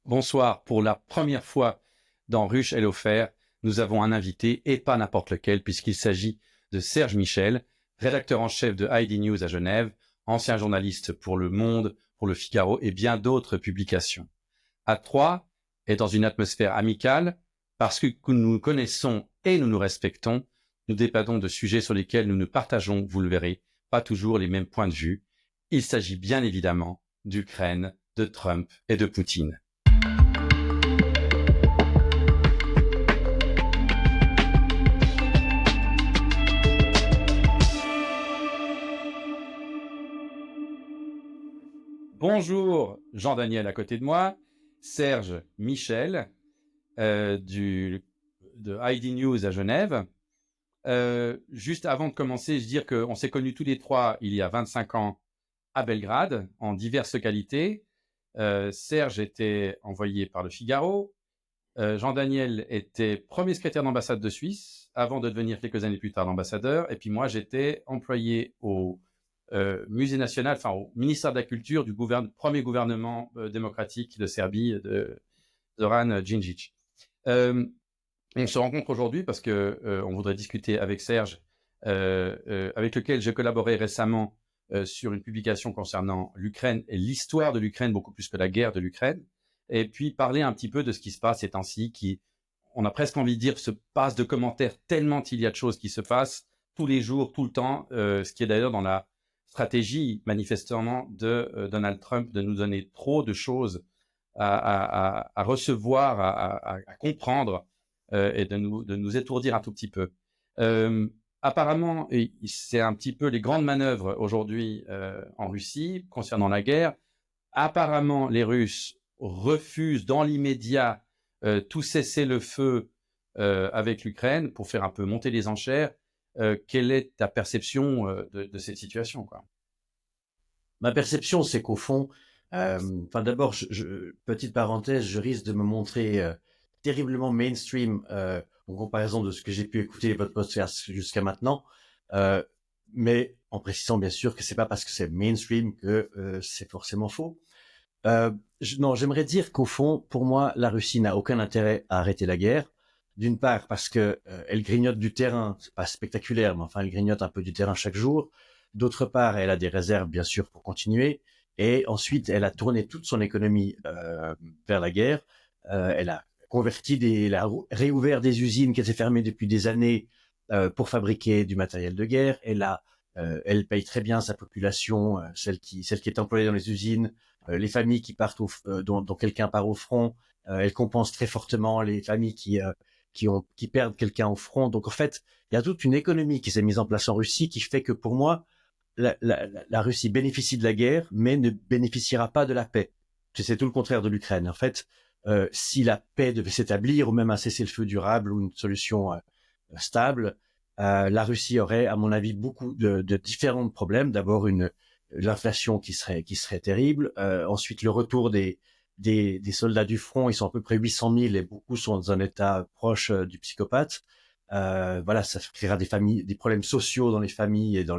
Bonsoir. Pour la première fois dans Ruche et l'Offert, nous avons un invité et pas n'importe lequel puisqu'il s'agit de Serge Michel, rédacteur en chef de ID News à Genève, ancien journaliste pour Le Monde, pour Le Figaro et bien d'autres publications. À Troyes et dans une atmosphère amicale, parce que nous nous connaissons et nous nous respectons, nous débattons de sujets sur lesquels nous nous partageons, vous le verrez, pas toujours les mêmes points de vue. Il s'agit bien évidemment d'Ukraine, de Trump et de Poutine. Bonjour Jean-Daniel à côté de moi, Serge Michel de ID News à Genève. Juste avant de commencer, je veux dire qu'on s'est connus tous les trois il y a 25 ans à Belgrade en diverses qualités. Serge était envoyé par Le Figaro. Jean-Daniel était premier secrétaire d'ambassade de Suisse avant de devenir quelques années plus tard l'ambassadeur. Et puis moi, j'étais employé au Musée national, enfin au ministère de la Culture du premier gouvernement démocratique de Serbie de Zoran Djindjic. On se rencontre aujourd'hui parce que on voudrait discuter avec Serge, avec lequel j'ai collaboré récemment sur une publication concernant l'Ukraine et l'histoire de l'Ukraine, beaucoup plus que la guerre de l'Ukraine, et puis parler un petit peu de ce qui se passe ces temps-ci, qui, on a presque envie de dire, se passe de commentaires tellement il y a de choses qui se passent tous les jours, tout le temps, ce qui est d'ailleurs dans la stratégie manifestement de Donald Trump de nous donner trop de choses à recevoir, à comprendre et de nous étourdir un tout petit peu. Apparemment, c'est un petit peu les grandes manœuvres aujourd'hui en Russie concernant la guerre. Apparemment, les Russes refusent dans l'immédiat tout cessez-le-feu avec l'Ukraine pour faire un peu monter les enchères. Quelle est ta perception de cette situation, quoi? Ma perception, c'est qu'au fond, d'abord, petite parenthèse, je risque de me montrer terriblement mainstream en comparaison de ce que j'ai pu écouter votre podcast jusqu'à maintenant, mais en précisant bien sûr que c'est pas parce que c'est mainstream que c'est forcément faux. Non, j'aimerais dire qu'au fond, pour moi, la Russie n'a aucun intérêt à arrêter la guerre. D'une part parce que elle grignote du terrain, c'est pas spectaculaire, mais enfin elle grignote un peu du terrain chaque jour. D'autre part, elle a des réserves bien sûr pour continuer. Et ensuite, elle a tourné toute son économie vers la guerre. Elle a elle a réouvert des usines qui étaient fermées depuis des années pour fabriquer du matériel de guerre. Elle paye très bien sa population, celle qui est employée dans les usines, les familles qui partent dont quelqu'un part au front. Elle compense très fortement les familles qui perdent quelqu'un au front. Donc en fait, il y a toute une économie qui s'est mise en place en Russie qui fait que pour moi, la Russie bénéficie de la guerre, mais ne bénéficiera pas de la paix. C'est tout le contraire de l'Ukraine. En fait, si la paix devait s'établir, ou même un cessez-le-feu durable ou une solution stable, la Russie aurait, à mon avis, beaucoup de différents problèmes. D'abord, l'inflation qui serait terrible. Ensuite, le retour des soldats du front, ils sont à peu près 800 000 et beaucoup sont dans un état proche du psychopathe. Voilà, ça créera des problèmes sociaux dans les familles et dans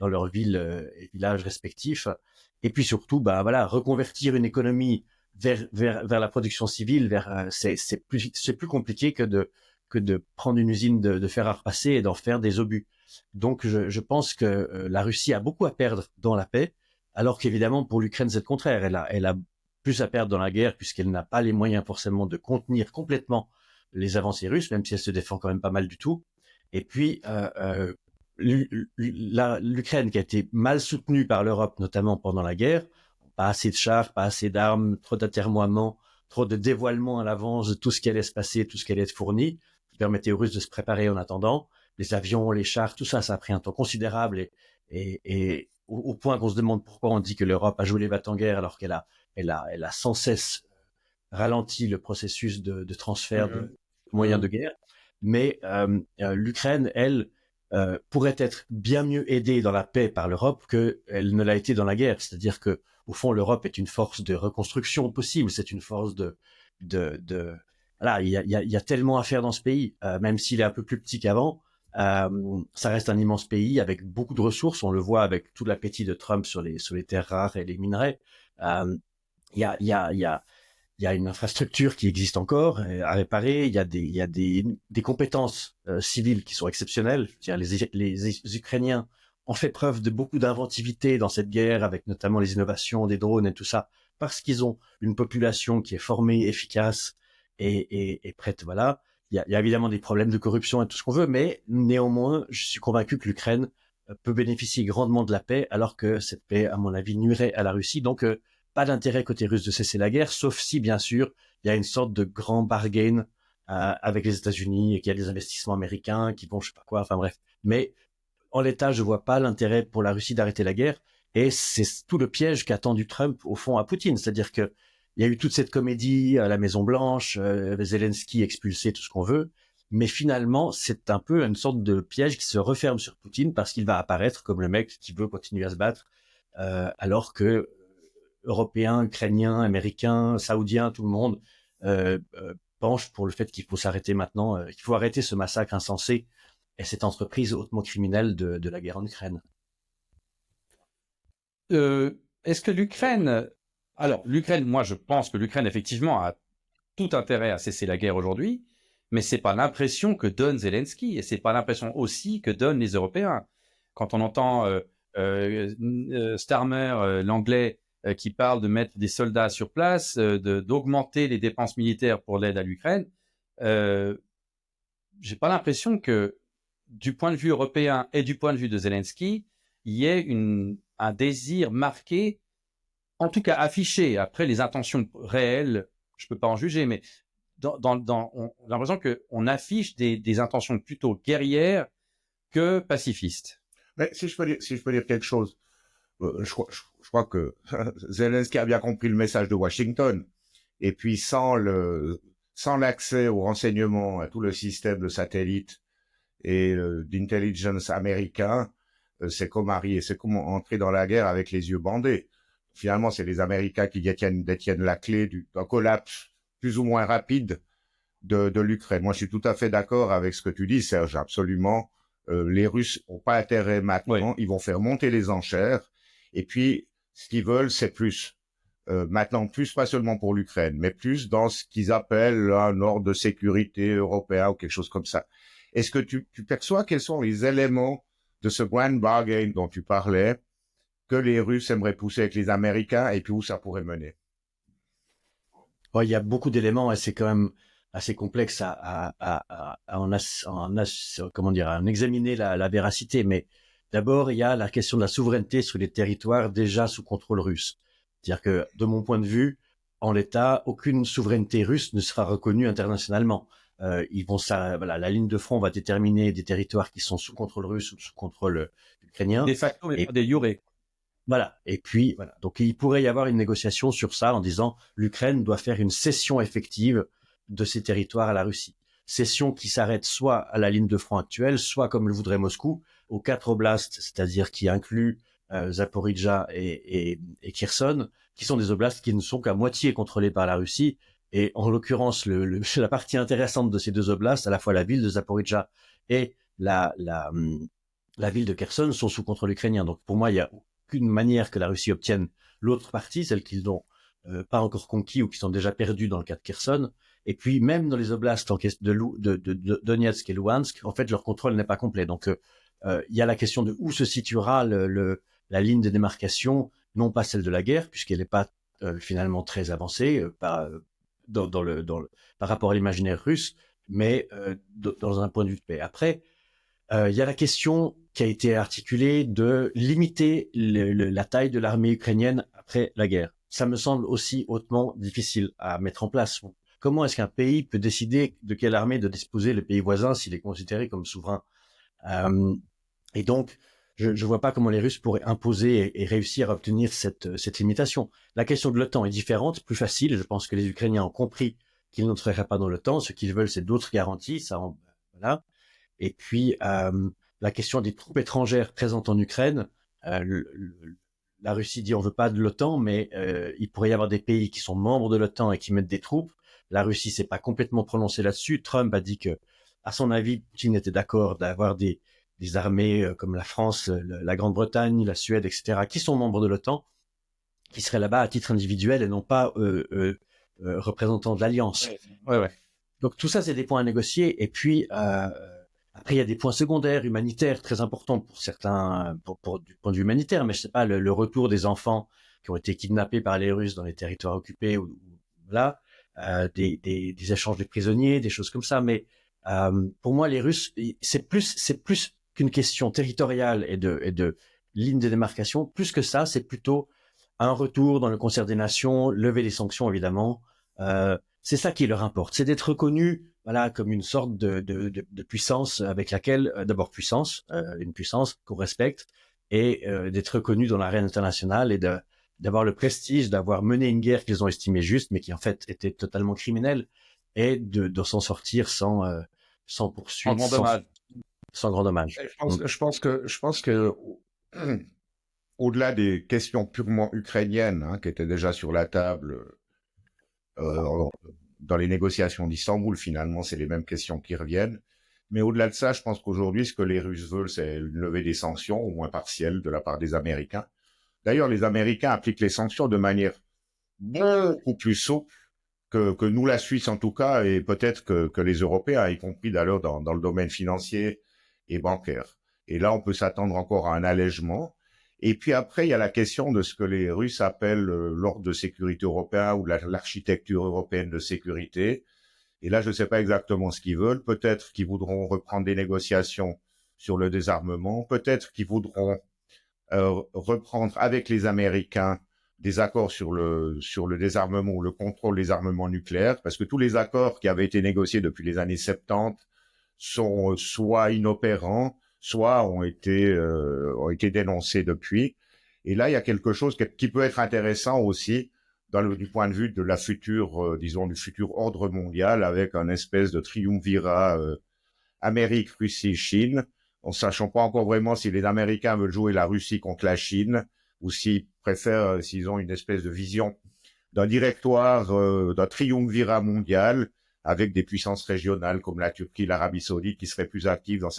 leurs villes et villages respectifs. Et puis surtout, reconvertir une économie vers la production civile, c'est plus compliqué que de prendre une usine de fer à repasser et d'en faire des obus. Donc, je pense que la Russie a beaucoup à perdre dans la paix, alors qu'évidemment, pour l'Ukraine, c'est le contraire. Elle a plus à perdre dans la guerre puisqu'elle n'a pas les moyens forcément de contenir complètement les avancées russes, même si elle se défend quand même pas mal du tout. Et puis, l'Ukraine qui a été mal soutenue par l'Europe, notamment pendant la guerre, pas assez de chars, pas assez d'armes, trop d'atermoiements, trop de dévoilements à l'avance de tout ce qui allait se passer, tout ce qui allait être fourni, qui permettait aux Russes de se préparer en attendant. Les avions, les chars, tout ça, ça a pris un temps considérable et au point qu'on se demande pourquoi on dit que l'Europe a joué les bat-en-guerre alors qu'elle a sans cesse ralenti le processus de transfert de moyens de guerre. Mais l'Ukraine, elle, pourrait être bien mieux aidée dans la paix par l'Europe qu'elle ne l'a été dans la guerre. C'est-à-dire que, au fond, l'Europe est une force de reconstruction possible. C'est une force voilà, il y a tellement à faire dans ce pays, même s'il est un peu plus petit qu'avant. Ça reste un immense pays avec beaucoup de ressources. On le voit avec tout l'appétit de Trump sur les terres rares et les minerais. Il y a il y a une infrastructure qui existe encore à réparer. Il y a des compétences civiles qui sont exceptionnelles. C'est-à-dire les Ukrainiens ont fait preuve de beaucoup d'inventivité dans cette guerre, avec notamment les innovations des drones et tout ça, parce qu'ils ont une population qui est formée, efficace et prête. Voilà. Il y a évidemment des problèmes de corruption et tout ce qu'on veut, mais néanmoins, je suis convaincu que l'Ukraine peut bénéficier grandement de la paix, alors que cette paix, à mon avis, nuirait à la Russie. Donc, pas d'intérêt côté russe de cesser la guerre, sauf si, bien sûr, il y a une sorte de grand bargain avec les États-Unis et qu'il y a des investissements américains qui vont, je sais pas quoi, enfin bref. Mais en l'état, je vois pas l'intérêt pour la Russie d'arrêter la guerre. Et c'est tout le piège qu'a tendu Trump, au fond, à Poutine. C'est-à-dire que il y a eu toute cette comédie à la Maison-Blanche, Zelensky expulsé, tout ce qu'on veut. Mais finalement, c'est un peu une sorte de piège qui se referme sur Poutine parce qu'il va apparaître comme le mec qui veut continuer à se battre, alors que Européens, Ukrainiens, Américains, Saoudiens, tout le monde penche pour le fait qu'il faut s'arrêter maintenant, qu'il faut arrêter ce massacre insensé et cette entreprise hautement criminelle de la guerre en Ukraine. Est-ce que l'Ukraine... Alors, l'Ukraine, moi, je pense que l'Ukraine, effectivement, a tout intérêt à cesser la guerre aujourd'hui, mais c'est pas l'impression que donne Zelensky, et c'est pas l'impression aussi que donnent les Européens. Quand on entend Starmer, l'anglais, qui parle de mettre des soldats sur place, d'augmenter les dépenses militaires pour l'aide à l'Ukraine, j'ai pas l'impression que, du point de vue européen et du point de vue de Zelensky, il y ait un désir marqué, en tout cas affiché. Après, les intentions réelles, je peux pas en juger, mais on a l'impression qu'on affiche des intentions plutôt guerrières que pacifistes. Mais si je peux dire quelque chose, je crois que Zelensky a bien compris le message de Washington. Et puis sans l'accès aux renseignements, à tout le système de satellites et d'intelligence américain, c'est comme entrer dans la guerre avec les yeux bandés. Finalement, c'est les Américains qui détiennent la clé d'un collapse plus ou moins rapide de l'Ukraine. Moi, je suis tout à fait d'accord avec ce que tu dis, Serge, absolument. Les Russes n'ont pas intérêt maintenant, oui. Ils vont faire monter les enchères, et puis ce qu'ils veulent, c'est plus. Maintenant, plus pas seulement pour l'Ukraine, mais plus dans ce qu'ils appellent un ordre de sécurité européen ou quelque chose comme ça. Est-ce que tu perçois quels sont les éléments de ce grand bargain dont tu parlais que les Russes aimeraient pousser avec les Américains et puis où ça pourrait mener? Il y a beaucoup d'éléments et c'est quand même assez complexe à en examiner la véracité. Mais d'abord, il y a la question de la souveraineté sur les territoires déjà sous contrôle russe. C'est-à-dire que, de mon point de vue, en l'état, aucune souveraineté russe ne sera reconnue internationalement. Voilà, la ligne de front va déterminer des territoires qui sont sous contrôle russe ou sous contrôle ukrainien. De facto, mais pas des jure. Voilà. Et puis, voilà. Donc, il pourrait y avoir une négociation sur ça en disant l'Ukraine doit faire une cession effective de ses territoires à la Russie. Cession qui s'arrête soit à la ligne de front actuelle, soit, comme le voudrait Moscou, aux 4 oblasts, c'est-à-dire qui inclut Zaporijjia et Kherson, qui sont des oblasts qui ne sont qu'à moitié contrôlés par la Russie. Et en l'occurrence, la partie intéressante de ces 2 oblasts, à la fois la ville de Zaporijjia et la ville de Kherson, sont sous contrôle ukrainien. Donc, pour moi, il y a aucune manière que la Russie obtienne l'autre partie, celle qu'ils n'ont pas encore conquis ou qui sont déjà perdus dans le cas de Kherson. Et puis, même dans les oblasts de Donetsk et Luhansk, en fait, leur contrôle n'est pas complet. Donc, il y a la question de où se situera la ligne de démarcation, non pas celle de la guerre, puisqu'elle n'est pas finalement très avancée par rapport à l'imaginaire russe, mais dans un point de vue de paix. Après, il y a la question qui a été articulée de limiter la taille de l'armée ukrainienne après la guerre. Ça me semble aussi hautement difficile à mettre en place. Comment est-ce qu'un pays peut décider de quelle armée de disposer le pays voisin s'il est considéré comme souverain? Et donc, je ne vois pas comment les Russes pourraient imposer et réussir à obtenir cette limitation. La question de l'OTAN est différente, plus facile. Je pense que les Ukrainiens ont compris qu'ils n'entreraient pas dans l'OTAN. Ce qu'ils veulent, c'est d'autres garanties. Voilà. Et puis, la question des troupes étrangères présentes en Ukraine, la Russie dit on veut pas de l'OTAN, mais il pourrait y avoir des pays qui sont membres de l'OTAN et qui mettent des troupes. La Russie s'est pas complètement prononcée là-dessus. Trump a dit que, à son avis, Poutine était d'accord d'avoir des armées comme la France, la Grande-Bretagne, la Suède, etc., qui sont membres de l'OTAN, qui seraient là-bas à titre individuel et non pas représentant de l'Alliance. Ouais. Donc tout ça, c'est des points à négocier. Et puis après, il y a des points secondaires, humanitaires, très importants pour certains, du point de vue humanitaire. Mais je sais pas, le retour des enfants qui ont été kidnappés par les Russes dans les territoires occupés, ou voilà, des échanges de prisonniers, des choses comme ça. Mais pour moi, les Russes, c'est plus qu'une question territoriale et de ligne de démarcation. Plus que ça, c'est plutôt un retour dans le concert des nations, lever les sanctions évidemment. C'est ça qui leur importe, c'est d'être reconnu, voilà, comme une sorte de puissance avec laquelle, d'abord une puissance qu'on respecte, et d'être reconnu dans l'arène internationale et d'avoir le prestige d'avoir mené une guerre qu'ils ont estimée juste, mais qui en fait était totalement criminelle, et de s'en sortir sans poursuite, En grand dommage. sans grand dommage. Je pense que au-delà des questions purement ukrainiennes, hein, qui étaient déjà sur la table dans les négociations d'Istanbul, finalement, c'est les mêmes questions qui reviennent. Mais au-delà de ça, je pense qu'aujourd'hui, ce que les Russes veulent, c'est une levée des sanctions, au moins partielle, de la part des Américains. D'ailleurs, les Américains appliquent les sanctions de manière beaucoup plus souple que nous, la Suisse en tout cas, et peut-être que les Européens, y compris d'ailleurs dans le domaine financier et bancaire. Et là, on peut s'attendre encore à un allègement. Et puis après, il y a la question de ce que les Russes appellent l'ordre de sécurité européen ou l'architecture européenne de sécurité. Et là, je ne sais pas exactement ce qu'ils veulent. Peut-être qu'ils voudront reprendre des négociations sur le désarmement. Peut-être qu'ils voudront reprendre avec les Américains des accords sur le désarmement ou le contrôle des armements nucléaires, parce que tous les accords qui avaient été négociés depuis les années 70 sont soit inopérants, soit ont été dénoncés depuis. Et là, il y a quelque chose qui peut être intéressant aussi du point de vue de la future, disons, du futur ordre mondial, avec un espèce de triumvirat Amérique, Russie, Chine, en sachant pas encore vraiment si les Américains veulent jouer la Russie contre la Chine, ou s'ils préfèrent, s'ils ont une espèce de vision d'un directoire, d'un triumvirat mondial, avec des puissances régionales comme la Turquie, l'Arabie Saoudite, qui seraient plus actives dans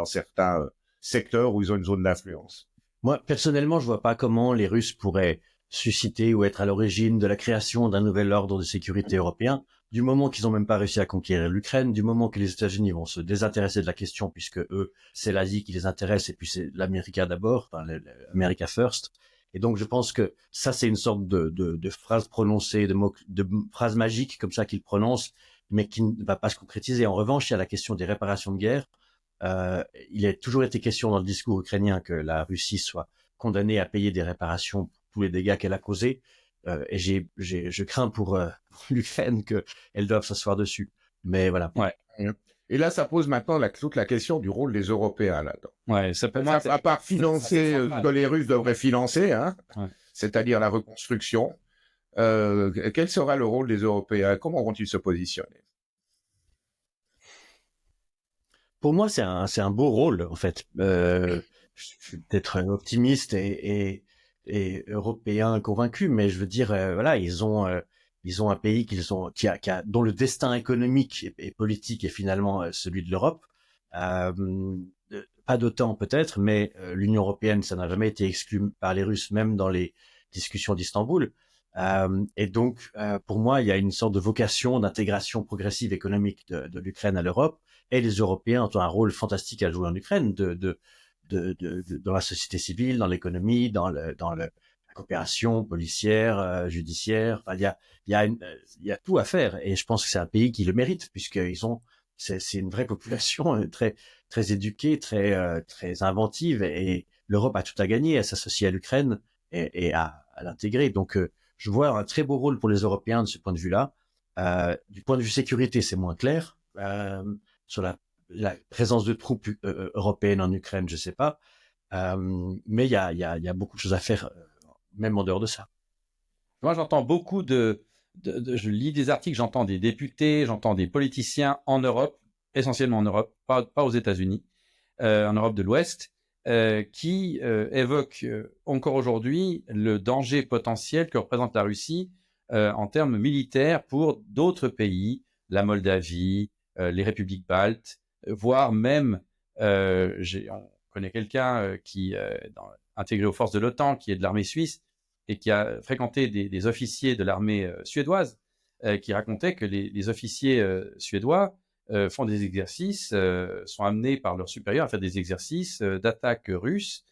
certains secteurs où ils ont une zone d'influence. Moi, personnellement, je vois pas comment les Russes pourraient susciter ou être à l'origine de la création d'un nouvel ordre de sécurité européen, du moment qu'ils ont même pas réussi à conquérir l'Ukraine, du moment que les États-Unis vont se désintéresser de la question, puisque eux, c'est l'Asie qui les intéresse, et puis c'est l'Amérique d'abord, enfin, l'America First. Et donc, je pense que ça, c'est une sorte de phrase prononcée, de phrase magique, comme ça qu'ils prononcent, mais qui ne va pas se concrétiser. En revanche, il y a la question des réparations de guerre. Il a toujours été question dans le discours ukrainien que la Russie soit condamnée à payer des réparations pour tous les dégâts qu'elle a causés. Et je crains pour l'Ukraine qu'elle doive s'asseoir dessus. Mais voilà. Ouais. Et là, ça pose maintenant toute la question du rôle des Européens là-dedans. Ouais, ça peut À part financer ce que les Russes devraient financer, hein, ouais, c'est-à-dire la reconstruction, quel sera le rôle des Européens? Comment vont-ils se positionner? Pour moi, c'est un beau rôle, en fait. Je suis peut-être optimiste et européen convaincu, mais je veux dire, voilà, ils ont un pays dont le destin économique et politique est finalement celui de l'Europe. Pas d'OTAN peut-être, mais l'Union européenne, ça n'a jamais été exclu par les Russes, même dans les discussions d'Istanbul. Et donc, pour moi, il y a une sorte de vocation d'intégration progressive économique de l'Ukraine à l'Europe, et les Européens ont un rôle fantastique à jouer en Ukraine, dans la société civile, dans l'économie, dans la coopération policière, judiciaire. Enfin, il y a tout à faire, et je pense que c'est un pays qui le mérite, c'est une vraie population très très éduquée, très inventive, et l'Europe a tout à gagner à s'associer à l'Ukraine et à l'intégrer. Donc je vois un très beau rôle pour les Européens de ce point de vue-là. Du point de vue sécurité, c'est moins clair. Sur la présence de troupes européennes en Ukraine, je sais pas. Mais il y a beaucoup de choses à faire, même en dehors de ça. Moi, j'entends beaucoup je lis des articles, j'entends des députés, j'entends des politiciens en Europe, essentiellement en Europe, pas aux États-Unis, en Europe de l'Ouest, qui évoquent encore aujourd'hui le danger potentiel que représente la Russie en termes militaires pour d'autres pays, la Moldavie, les républiques baltes, voire même, on connaît quelqu'un qui est intégré aux forces de l'OTAN, qui est de l'armée suisse, et qui a fréquenté des officiers de l'armée suédoise, qui racontait que les officiers suédois font des exercices, sont amenés par leurs supérieurs à faire des exercices d'attaque russe.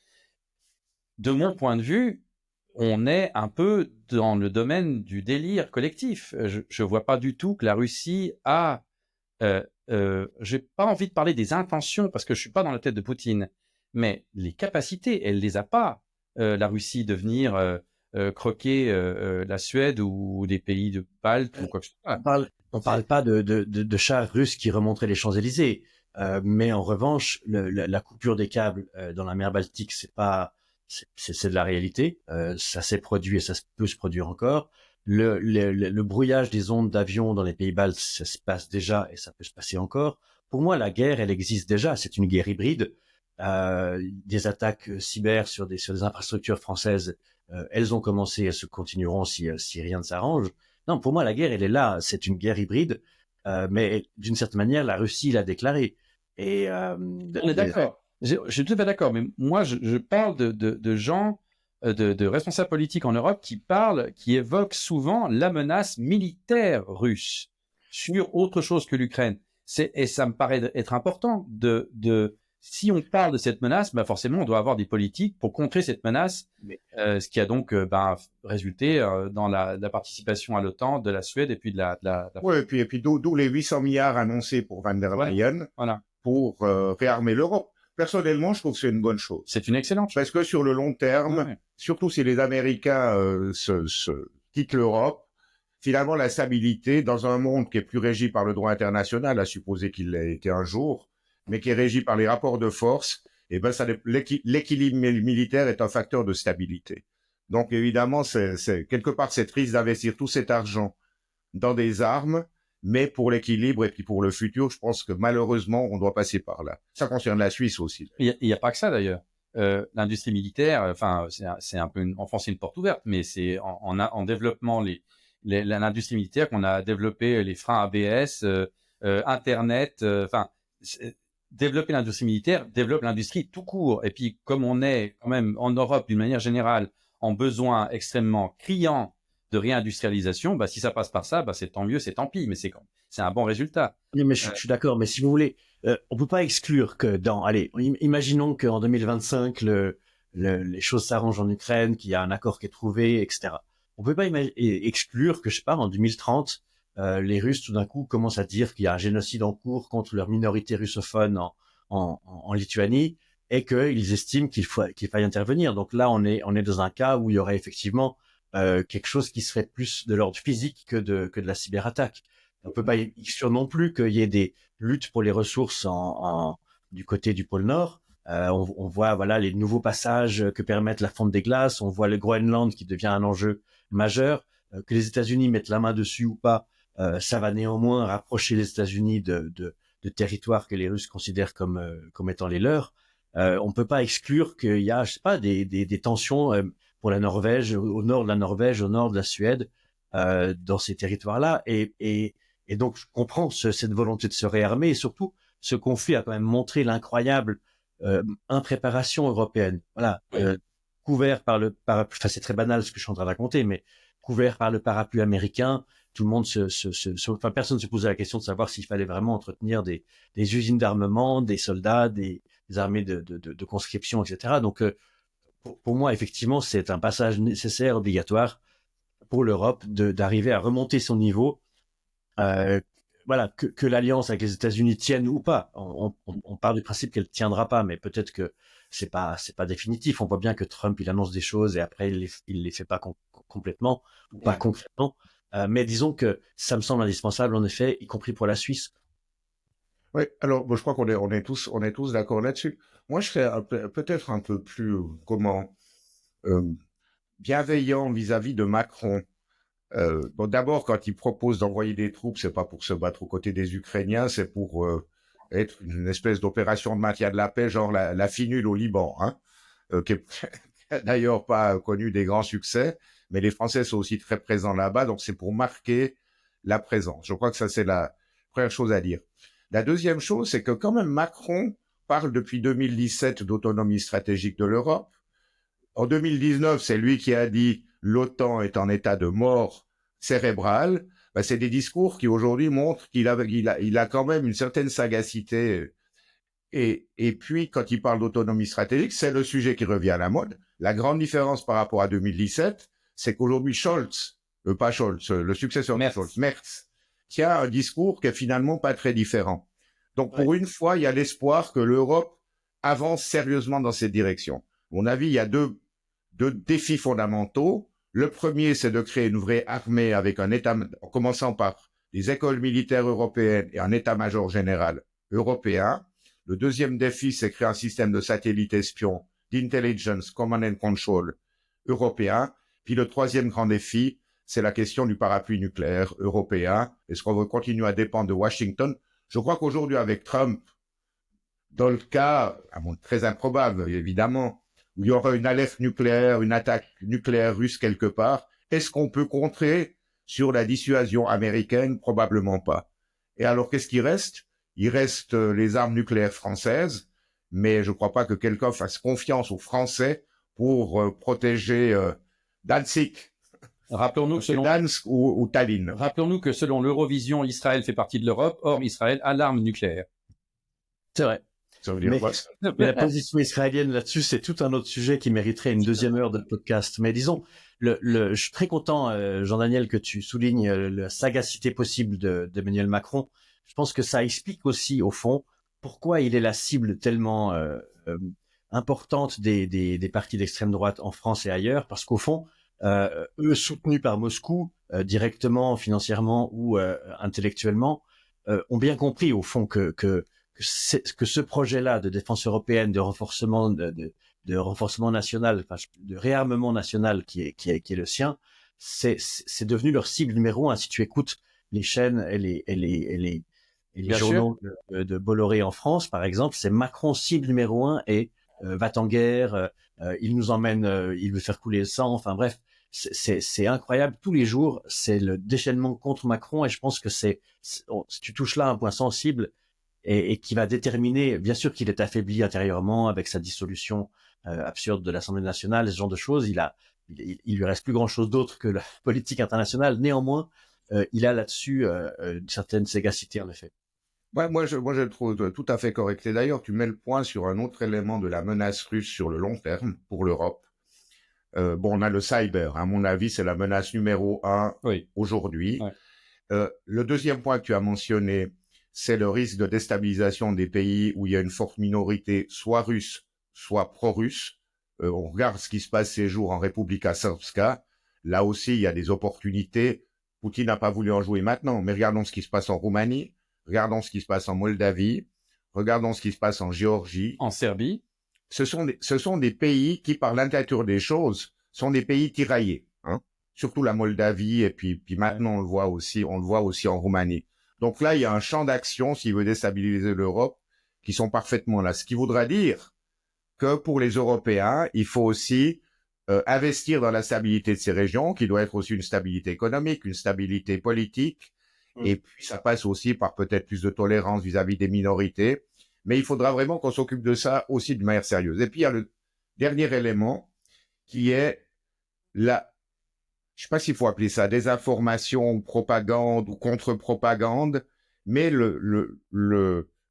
De mon point de vue, on est un peu dans le domaine du délire collectif. Je vois pas du tout que la Russie a... j'ai pas envie de parler des intentions parce que je suis pas dans la tête de Poutine, mais les capacités, elle les a pas. La Russie de venir croquer la Suède ou des pays de Baltes ou quoi que ce soit. On parle pas de chars russes qui remonteraient les Champs-Élysées, mais en revanche, la coupure des câbles dans la mer Baltique, c'est de la réalité. Ça s'est produit et ça peut se produire encore. Le brouillage des ondes d'avion dans les pays baltes, ça se passe déjà et ça peut se passer encore. Pour moi, la guerre, elle existe déjà. C'est une guerre hybride. Des attaques cyber sur des infrastructures françaises, elles ont commencé, elles se continueront si rien ne s'arrange. Non, pour moi, la guerre, elle est là. C'est une guerre hybride, mais d'une certaine manière, la Russie l'a déclarée. Et on est d'accord. Je suis tout à fait d'accord, mais moi, je parle de gens, de responsables politiques en Europe qui évoquent souvent la menace militaire russe sur autre chose que l'Ukraine. Et ça me paraît être important si on parle de cette menace, bah forcément, on doit avoir des politiques pour contrer cette menace, ce qui a donc résulté dans la participation à l'OTAN de la Suède et puis de la... Oui, et puis d'où les 800 milliards annoncés pour Van der Leyen pour réarmer l'Europe. Personnellement, je trouve que c'est une bonne chose. C'est une excellente chose. Parce que sur le long terme, surtout si les Américains quittent l'Europe, finalement, la stabilité dans un monde qui est plus régi par le droit international, à supposer qu'il l'ait été un jour, mais qui est régi par les rapports de force, et ben l'équilibre militaire est un facteur de stabilité. Donc évidemment, quelque part, c'est triste d'investir tout cet argent dans des armes, mais pour l'équilibre et puis pour le futur, je pense que malheureusement, on doit passer par là. Ça concerne la Suisse aussi. Il y a pas que ça d'ailleurs. L'industrie militaire, enfin, c'est un peu enfoncer une porte ouverte, mais c'est en développement l'industrie militaire qu'on a développé les freins ABS, Internet, enfin. Développer l'industrie militaire, développe l'industrie tout court. Et puis, comme on est quand même en Europe, d'une manière générale, en besoin extrêmement criant de réindustrialisation, bah, si ça passe par ça, bah, c'est tant mieux, c'est tant pis, mais c'est un bon résultat. Oui, mais je suis d'accord, mais si vous voulez, on peut pas exclure que imaginons qu'en 2025, les choses s'arrangent en Ukraine, qu'il y a un accord qui est trouvé, etc. On peut pas exclure que, je sais pas, en 2030, les Russes, tout d'un coup, commencent à dire qu'il y a un génocide en cours contre leur minorité russophone en Lituanie et qu'ils estiment qu'il faille intervenir. Donc là, on est dans un cas où il y aurait effectivement quelque chose qui serait plus de l'ordre physique que de la cyberattaque. On peut pas exclure non plus qu'il y ait des luttes pour les ressources du côté du pôle Nord. On voit les nouveaux passages que permettent la fonte des glaces. On voit le Groenland qui devient un enjeu majeur. Que les États-Unis mettent la main dessus ou pas, ça va néanmoins rapprocher les États-Unis de territoires que les Russes considèrent comme étant les leurs. On peut pas exclure qu'il y a, je sais pas, des tensions pour la Norvège, au nord de la Norvège, au nord de la Suède, dans ces territoires-là. Et donc, je comprends cette volonté de se réarmer. Et surtout, ce conflit a quand même montré l'incroyable impréparation européenne. Voilà, couvert par le parapluie. Enfin, c'est très banal ce que je suis en train de raconter, mais couvert par le parapluie américain. Tout le monde enfin, personne ne se posait la question de savoir s'il fallait vraiment entretenir des usines d'armement, des soldats, des armées de conscription, etc. Donc, pour moi, effectivement, c'est un passage nécessaire, obligatoire pour l'Europe d'arriver à remonter son niveau. Que l'alliance avec les États-Unis tienne ou pas. On part du principe qu'elle tiendra pas, mais peut-être que c'est pas définitif. On voit bien que Trump, il annonce des choses et après il les fait pas complètement ou pas concrètement. Mais disons que ça me semble indispensable, en effet, y compris pour la Suisse. Oui, alors je crois qu'on est tous d'accord là-dessus. Moi, je serais peut-être un peu plus bienveillant vis-à-vis de Macron. Bon, d'abord, quand il propose d'envoyer des troupes, c'est pas pour se battre aux côtés des Ukrainiens, c'est pour être une espèce d'opération de maintien de la paix, genre la finule au Liban, qui est d'ailleurs pas connu des grands succès, mais les Français sont aussi très présents là-bas, donc c'est pour marquer la présence. Je crois que ça, c'est la première chose à dire. La deuxième chose, c'est que quand même Macron parle depuis 2017 d'autonomie stratégique de l'Europe. En 2019, c'est lui qui a dit « l'OTAN est en état de mort cérébrale ». bah, c'est des discours qui aujourd'hui montrent qu'il il a quand même une certaine sagacité. Et puis, quand il parle d'autonomie stratégique, c'est le sujet qui revient à la mode. La grande différence par rapport à 2017, c'est qu'aujourd'hui, pas Scholz, le successeur de Scholz, Merz, qui a un discours qui est finalement pas très différent. Donc, pour une fois, il y a l'espoir que l'Europe avance sérieusement dans cette direction. À mon avis, il y a deux défis fondamentaux. Le premier, c'est de créer une vraie armée avec un État, en commençant par les écoles militaires européennes et un état-major général européen. Le deuxième défi, c'est créer un système de satellites espions, d'intelligence, command and control européen. Puis le troisième grand défi, c'est la question du parapluie nucléaire européen. Est-ce qu'on veut continuer à dépendre de Washington? Je crois qu'aujourd'hui, avec Trump, dans le cas, très improbable, évidemment, où il y aura une alerte nucléaire, une attaque nucléaire russe quelque part, est-ce qu'on peut compter sur la dissuasion américaine? Probablement pas. Et alors, qu'est-ce qui reste? Il reste les armes nucléaires françaises, mais je ne crois pas que quelqu'un fasse confiance aux Français pour protéger Danzig. Rappelons-nous que selon Dansk ou Tallinn. Rappelons-nous que selon l'Eurovision, Israël fait partie de l'Europe. Or, Israël a l'arme nucléaire. C'est vrai. Ça veut dire quoi? Mais la position israélienne là-dessus, c'est tout un autre sujet qui mériterait une deuxième heure de podcast. Mais disons, je suis très content, Jean-Daniel, que tu soulignes la sagacité possible d'Emmanuel Macron. Je pense que ça explique aussi, au fond, pourquoi il est la cible tellement importante des partis d'extrême droite en France et ailleurs, parce qu'au fond, eux soutenus par Moscou, directement, financièrement ou intellectuellement, ont bien compris, au fond, que ce projet-là de défense européenne, de renforcement de renforcement national, enfin, de réarmement national qui est le sien, c'est devenu leur cible numéro un. Si tu écoutes les chaînes et les journaux de Bolloré en France, par exemple, c'est Macron cible numéro un et va-t-en-guerre, il nous emmène, il veut faire couler le sang, enfin bref, c'est incroyable. Tous les jours, c'est le déchaînement contre Macron et je pense que si tu touches là un point sensible et qui va déterminer, bien sûr qu'il est affaibli intérieurement avec sa dissolution absurde de l'Assemblée nationale, ce genre de choses, il lui reste plus grand chose d'autre que la politique internationale. Néanmoins, il a là-dessus une certaine sagacité en effet. Ouais, moi je le trouve tout à fait correct. Et d'ailleurs, tu mets le point sur un autre élément de la menace russe sur le long terme pour l'Europe. On a le cyber. À mon avis, c'est la menace numéro un aujourd'hui. Ouais. Le deuxième point que tu as mentionné, c'est le risque de déstabilisation des pays où il y a une forte minorité, soit russe, soit pro-russe. On regarde ce qui se passe ces jours en Republika Srpska. Là aussi, il y a des opportunités. Poutine n'a pas voulu en jouer maintenant, mais regardons ce qui se passe en Roumanie. Regardons ce qui se passe en Moldavie, regardons ce qui se passe en Géorgie. En Serbie. Ce sont des pays qui, par la nature des choses, sont des pays tiraillés. Hein. Surtout la Moldavie, et puis maintenant on le voit aussi en Roumanie. Donc là, il y a un champ d'action, s'il veut déstabiliser l'Europe, qui sont parfaitement là. Ce qui voudra dire que pour les Européens, il faut aussi investir dans la stabilité de ces régions, qui doit être aussi une stabilité économique, une stabilité politique. Et puis, ça passe aussi par peut-être plus de tolérance vis-à-vis des minorités. Mais il faudra vraiment qu'on s'occupe de ça aussi de manière sérieuse. Et puis, il y a le dernier élément qui est je sais pas s'il faut appeler ça désinformation ou propagande ou contre-propagande, mais le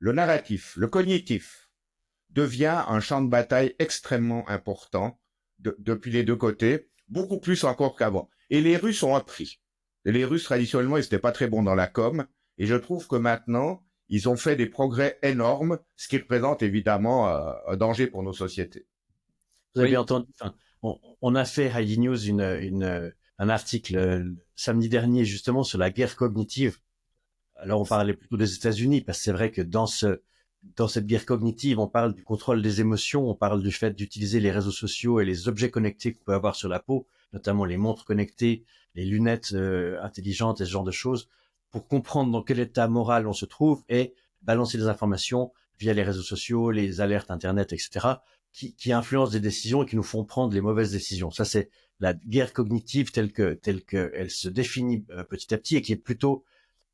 narratif, le cognitif devient un champ de bataille extrêmement important depuis les deux côtés, beaucoup plus encore qu'avant. Et les Russes ont appris. Et les Russes, traditionnellement, ils n'étaient pas très bons dans la com. Et je trouve que maintenant, ils ont fait des progrès énormes, ce qui représente évidemment un danger pour nos sociétés. Vous avez bien entendu, on a fait Heidi News un article samedi dernier justement sur la guerre cognitive. Alors on parlait plutôt des États-Unis parce que c'est vrai que dans cette guerre cognitive, on parle du contrôle des émotions, on parle du fait d'utiliser les réseaux sociaux et les objets connectés qu'on peut avoir sur la peau, notamment les montres connectées, les lunettes intelligentes et ce genre de choses, pour comprendre dans quel état moral on se trouve et balancer des informations via les réseaux sociaux, les alertes internet, etc., qui influencent des décisions et qui nous font prendre les mauvaises décisions. Ça, c'est la guerre cognitive telle que elle se définit petit à petit et qui est plutôt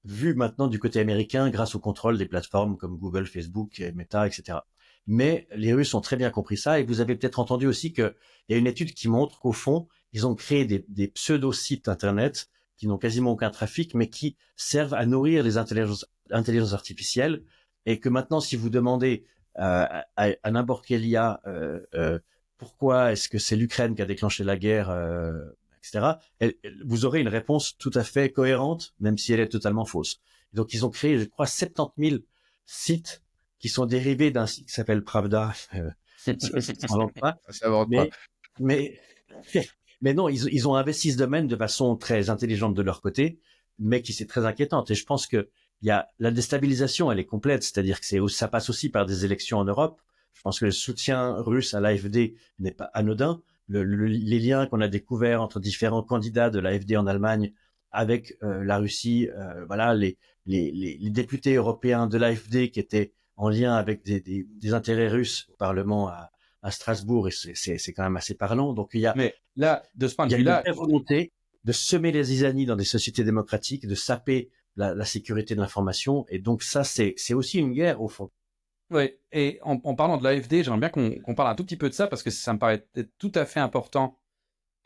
vue maintenant du côté américain grâce au contrôle des plateformes comme Google, Facebook, Meta, etc. Mais les Russes ont très bien compris ça et vous avez peut-être entendu aussi qu'il y a une étude qui montre qu'au fond, ils ont créé des pseudo-sites internet qui n'ont quasiment aucun trafic, mais qui servent à nourrir les intelligences artificielles, et que maintenant, si vous demandez à n'importe quelle IA pourquoi est-ce que c'est l'Ukraine qui a déclenché la guerre, etc., vous aurez une réponse tout à fait cohérente, même si elle est totalement fausse. Donc, ils ont créé, je crois, 70 000 sites qui sont dérivés d'un site qui s'appelle Pravda. Ça n'invente pas. Ça va pas. Mais non, ils ont investi ce domaine de façon très intelligente de leur côté, mais qui c'est très inquiétante. Et je pense que il y a la déstabilisation, elle est complète, c'est-à-dire que ça passe aussi par des élections en Europe. Je pense que le soutien russe à l'AfD n'est pas anodin. Les liens qu'on a découverts entre différents candidats de l'AfD en Allemagne avec la Russie, voilà, les députés européens de l'AfD qui étaient en lien avec des intérêts russes au Parlement à Strasbourg, et c'est quand même assez parlant. Donc Mais là, de ce point il de y a une vue-là, vraie volonté de semer les zizanies dans des sociétés démocratiques, de saper la sécurité de l'information, et donc ça, c'est aussi une guerre au fond. oui, et en parlant de l'AfD, j'aimerais bien qu'on parle un tout petit peu de ça parce que ça me paraît être tout à fait important.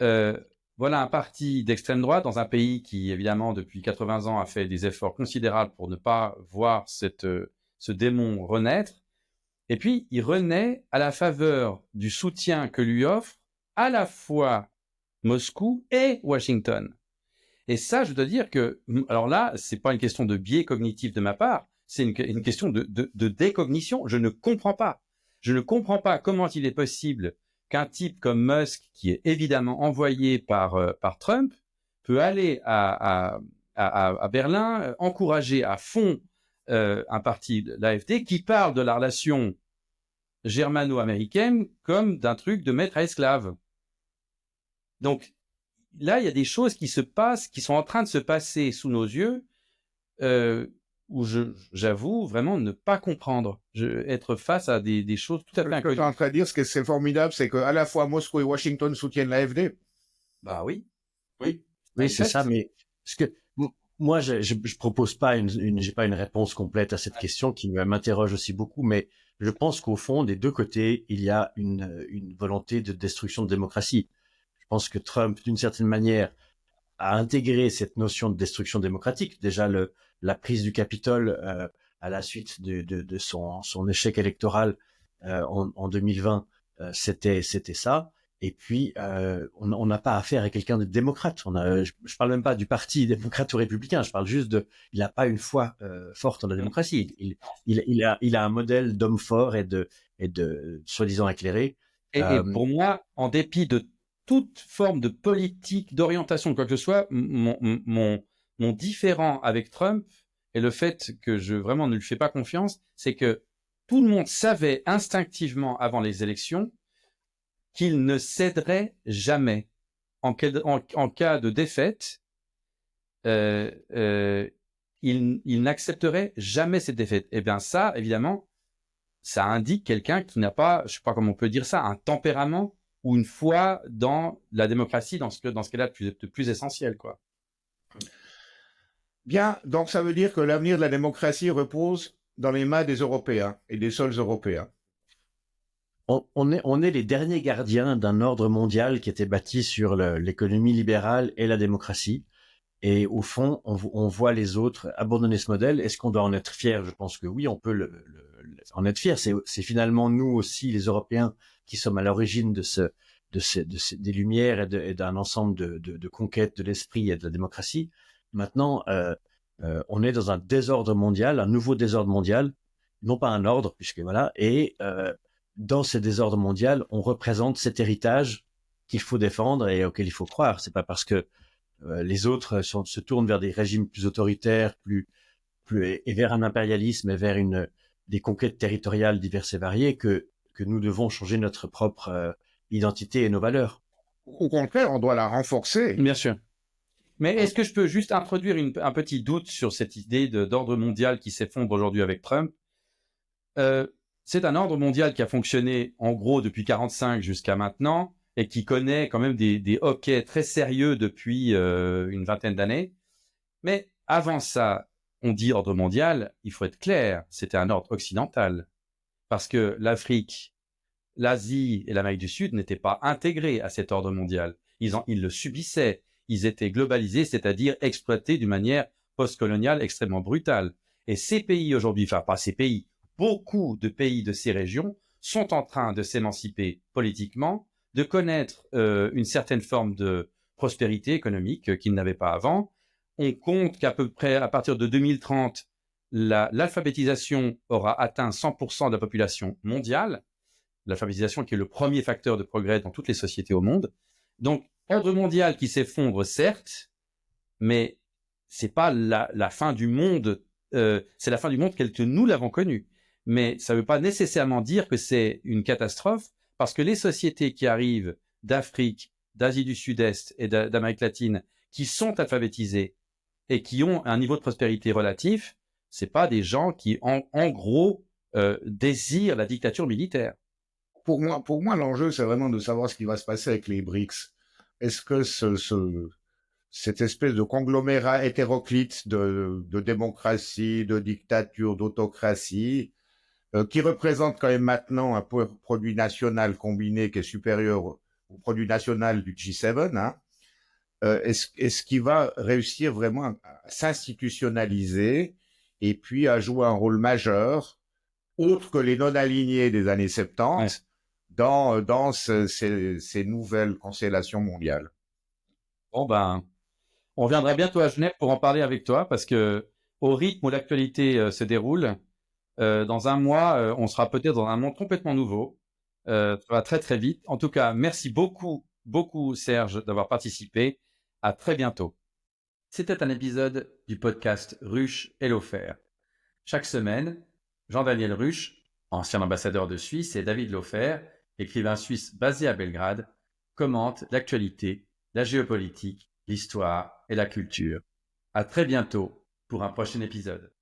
Voilà un parti d'extrême droite dans un pays qui, évidemment, depuis 80 ans, a fait des efforts considérables pour ne pas voir ce démon renaître. Et puis, il renaît à la faveur du soutien que lui offrent à la fois Moscou et Washington. Et ça, je dois dire que, alors là, c'est pas une question de biais cognitif de ma part, c'est une question de décognition. Je ne comprends pas. Je ne comprends pas comment il est possible qu'un type comme Musk, qui est évidemment envoyé par Trump, peut aller à Berlin, encourager à fond un parti, l'AfD, qui parle de la relation germano-américaine comme d'un truc de maître à esclave. Donc, là, il y a des choses qui se passent, qui sont en train de se passer sous nos yeux, où j'avoue vraiment ne pas comprendre, être face à des choses tout à fait Ce que tu es inconnues. en train de dire, ce que c'est formidable, c'est qu'à la fois Moscou et Washington soutiennent l'AfD. Bah oui. Oui, c'est ça, mais parce que moi, je propose pas j'ai pas une réponse complète à cette question qui m'interroge aussi beaucoup, mais je pense qu'au fond, des deux côtés, il y a une volonté de destruction de démocratie. Je pense que Trump, d'une certaine manière, a intégré cette notion de destruction démocratique. Déjà, la prise du Capitole à la suite de son échec électoral en 2020, c'était ça. Et puis, on n'a pas affaire à quelqu'un de démocrate. Je parle même pas du parti démocrate ou républicain. Je parle juste il n'a pas une foi forte en la démocratie. Il a un modèle d'homme fort et de soi-disant éclairé. Et pour moi, en dépit de toute forme de politique, d'orientation, quoi que ce soit, mon différend avec Trump et le fait que je vraiment ne lui fais pas confiance, c'est que tout le monde savait instinctivement avant les élections qu'il ne céderait jamais. En cas de défaite, il n'accepterait jamais cette défaite. Et bien ça, évidemment, ça indique quelqu'un qui n'a pas, je sais pas comment on peut dire ça, un tempérament ou une foi dans la démocratie, dans ce qu'elle a de plus essentiel, quoi. Bien, donc ça veut dire que l'avenir de la démocratie repose dans les mains des Européens et des seuls Européens. On est les derniers gardiens d'un ordre mondial qui était bâti sur l'économie libérale et la démocratie. Et au fond, on voit les autres abandonner ce modèle. Est-ce qu'on doit en être fier? Je pense que oui, on peut en être fier. C'est finalement nous aussi, les Européens, qui sommes à l'origine des Lumières et d'un ensemble de conquêtes de l'esprit et de la démocratie. Maintenant, on est dans un désordre mondial, un nouveau désordre mondial, non pas un ordre, puisque voilà. Et dans ce désordre mondial, on représente cet héritage qu'il faut défendre et auquel il faut croire. C'est pas parce que les autres se tournent vers des régimes plus autoritaires, et vers un impérialisme et vers des conquêtes territoriales diverses et variées que nous devons changer notre propre identité et nos valeurs. Au contraire, on doit la renforcer. Bien sûr. Mais est-ce que je peux juste introduire un petit doute sur cette idée d'ordre mondial qui s'effondre aujourd'hui avec Trump? C'est un ordre mondial qui a fonctionné en gros depuis 1945 jusqu'à maintenant et qui connaît quand même des hoquets très sérieux depuis une vingtaine d'années. Mais avant ça, on dit ordre mondial, il faut être clair, c'était un ordre occidental. Parce que l'Afrique, l'Asie et l'Amérique du Sud n'étaient pas intégrés à cet ordre mondial. Ils le subissaient. ils étaient globalisés, c'est-à-dire exploités d'une manière postcoloniale extrêmement brutale. Et ces pays aujourd'hui, enfin pas ces pays, beaucoup de pays de ces régions sont en train de s'émanciper politiquement, de connaître une certaine forme de prospérité économique qu'ils n'avaient pas avant. On compte qu'à peu près à partir de 2030, l'alphabétisation aura atteint 100% de la population mondiale. L'alphabétisation qui est le premier facteur de progrès dans toutes les sociétés au monde. Donc, ordre mondial qui s'effondre, certes, mais c'est pas la fin du monde, c'est la fin du monde tel que nous l'avons connu. Mais ça ne veut pas nécessairement dire que c'est une catastrophe, parce que les sociétés qui arrivent d'Afrique, d'Asie du Sud-Est et d'Amérique latine, qui sont alphabétisées et qui ont un niveau de prospérité relatif, c'est pas des gens qui, en gros, désirent la dictature militaire. Pour moi, l'enjeu, c'est vraiment de savoir ce qui va se passer avec les BRICS. Est-ce que cette espèce de conglomérat hétéroclite de démocratie, de dictature, d'autocratie, qui représente quand même maintenant un produit national combiné qui est supérieur au produit national du G7, hein, est-ce qu'il va réussir vraiment à s'institutionnaliser et puis à jouer un rôle majeur, autre que les non-alignés des années 70, dans ces nouvelles constellations mondiales? Bon ben, on viendra bientôt à Genève pour en parler avec toi, parce que au rythme où l'actualité se déroule, dans un mois, on sera peut-être dans un monde complètement nouveau. Ça va très très vite. En tout cas, merci beaucoup, beaucoup Serge d'avoir participé. À très bientôt. C'était un épisode du podcast Ruche et Laufer. Chaque semaine, Jean-Daniel Ruche, ancien ambassadeur de Suisse, et David Laufer, écrivain suisse basé à Belgrade, commentent l'actualité, la géopolitique, l'histoire et la culture. À très bientôt pour un prochain épisode.